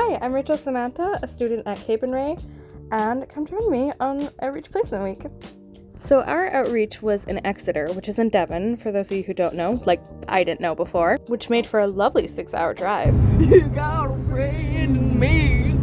Hi, I'm Rachel Samantha, a student at Cape and Ray, and come join me on Outreach Placement Week. So our outreach was in Exeter, which is in Devon, for those of you who don't know, like I didn't know before, which made for a lovely 6-hour drive. You got a friend in me.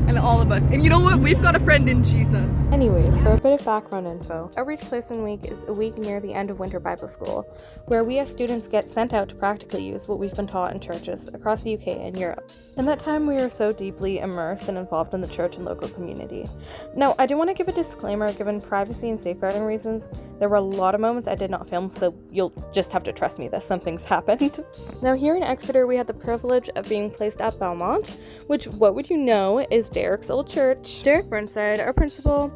And all of us. And you know what? We've got a friend in Jesus. Anyways, for a bit of background info, Outreach Placement Week is a week near the end of winter Bible school, where we as students get sent out to practically use what we've been taught in churches across the UK and Europe. In that time, we are so deeply immersed and involved in the church and local community. Now, I do want to give a disclaimer, given privacy and safeguarding reasons. There were a lot of moments I did not film, so you'll just have to trust me that something's happened. Now, here in Exeter, we had the privilege of being placed at Belmont, which, what would you know, is Derek's old church. Derek Burnside, our principal,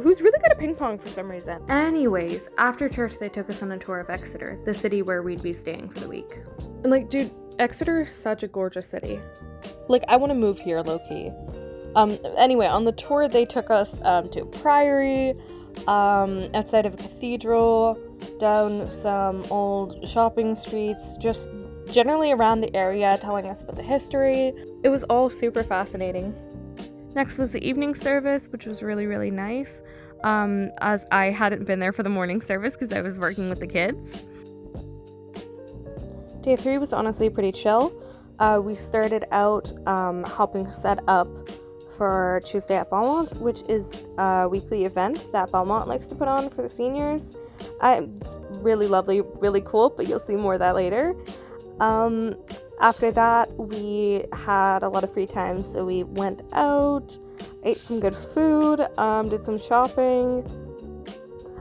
who's really good at ping pong for some reason. Anyways, after church, they took us on a tour of Exeter, the city where we'd be staying for the week. And like, dude, Exeter is such a gorgeous city. Like, I want to move here, low-key. Anyway, on the tour, they took us to a priory, outside of a cathedral, down some old shopping streets, just generally around the area, telling us about the history. It was all super fascinating. Next was the evening service, which was really, really nice, as I hadn't been there for the morning service because I was working with the kids. Day 3 was honestly pretty chill. We started out helping set up for Tuesday at Belmont's, which is a weekly event that Belmont likes to put on for the seniors. It's really lovely, really cool, but you'll see more of that later. After that, we had a lot of free time, so we went out, ate some good food, did some shopping.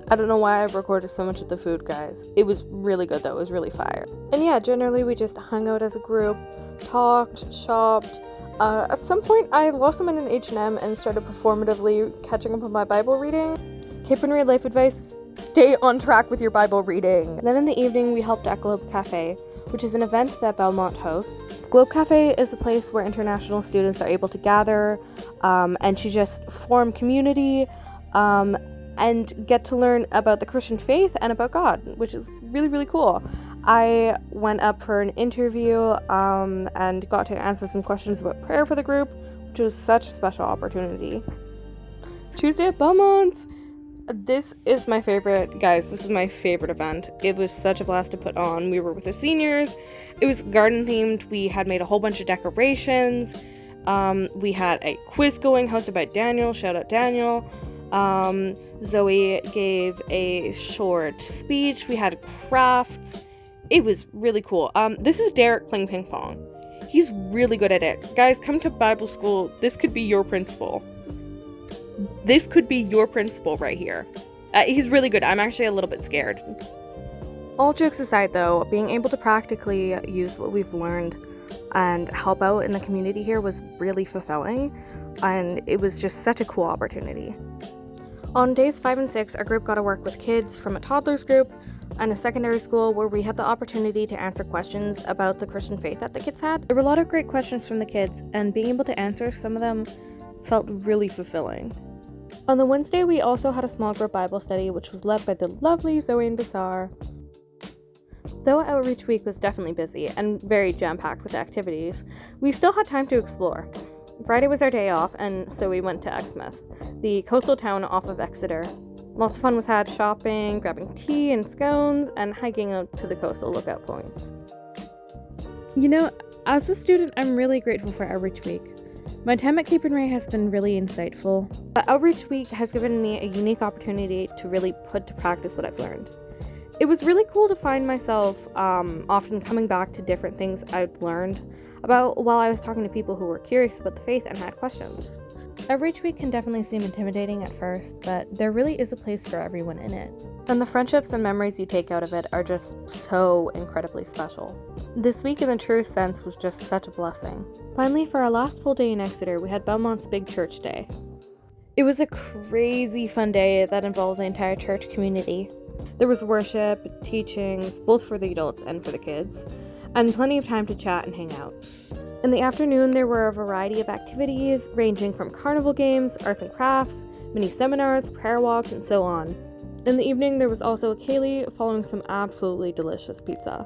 I don't know why I've recorded so much of the food, guys. It was really good, though. It was really fire. And yeah, generally, we just hung out as a group, talked, shopped. At some point, I lost them in an H&M and started performatively catching up on my Bible reading. Cape and Ray life advice: stay on track with your Bible reading. Then in the evening, we helped at Globe Cafe, which is an event that Belmont hosts. Globe Cafe is a place where international students are able to gather and to just form community and get to learn about the Christian faith and about God, which is really, really cool. I went up for an interview and got to answer some questions about prayer for the group, which was such a special opportunity. Tuesday at Belmont's. This is my favorite, guys. This was my favorite event. It was such a blast to put on. We were with the seniors. It was garden themed. We had made a whole bunch of decorations. We had a quiz going hosted by Daniel. Shout out Daniel. Zoe gave a short speech. We had crafts. It was really cool. This is Derek playing ping pong. He's really good at it. Guys, come to Bible school. This could be your principal. This could be your principal right here. He's really good. I'm actually a little bit scared. All jokes aside, though, being able to practically use what we've learned and help out in the community here was really fulfilling, and it was just such a cool opportunity. On days 5 and 6, our group got to work with kids from a toddlers group and a secondary school where we had the opportunity to answer questions about the Christian faith that the kids had. There were a lot of great questions from the kids, and being able to answer some of them felt really fulfilling. On the Wednesday, we also had a small group Bible study, which was led by the lovely Zoe and Bassar. Though Outreach Week was definitely busy and very jam-packed with activities, we still had time to explore. Friday was our day off, and so we went to Exmouth, the coastal town off of Exeter. Lots of fun was had shopping, grabbing tea and scones, and hiking out to the coastal lookout points. You know, as a student, I'm really grateful for Outreach Week. My time at Cape and Ray has been really insightful. But Outreach Week has given me a unique opportunity to really put to practice what I've learned. It was really cool to find myself often coming back to different things I'd learned about while I was talking to people who were curious about the faith and had questions. Outreach Week can definitely seem intimidating at first, but there really is a place for everyone in it. And the friendships and memories you take out of it are just so incredibly special. This week, in the truest sense, was just such a blessing. Finally, for our last full day in Exeter, we had Belmont's Big Church Day. It was a crazy fun day that involved the entire church community. There was worship, teachings, both for the adults and for the kids, and plenty of time to chat and hang out. In the afternoon, there were a variety of activities, ranging from carnival games, arts and crafts, mini seminars, prayer walks, and so on. In the evening, there was also a ceilidh following some absolutely delicious pizza.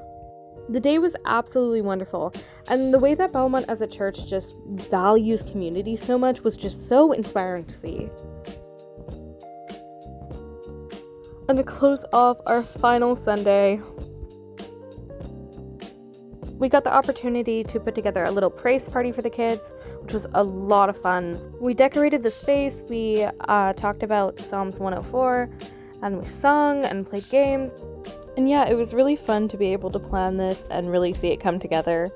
The day was absolutely wonderful, and the way that Belmont as a church just values community so much was just so inspiring to see. And to close off our final Sunday, we got the opportunity to put together a little praise party for the kids, which was a lot of fun. We decorated the space, we talked about Psalms 104, and we sung and played games. And yeah, it was really fun to be able to plan this and really see it come together,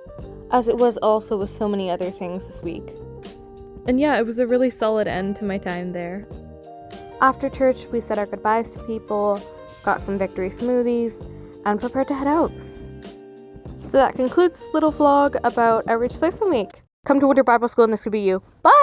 as it was also with so many other things this week. And yeah, it was a really solid end to my time there. After church, we said our goodbyes to people, got some victory smoothies, and prepared to head out. So that concludes this little vlog about Outreach Placement Week. Come to Winter Bible School and this could be you. Bye!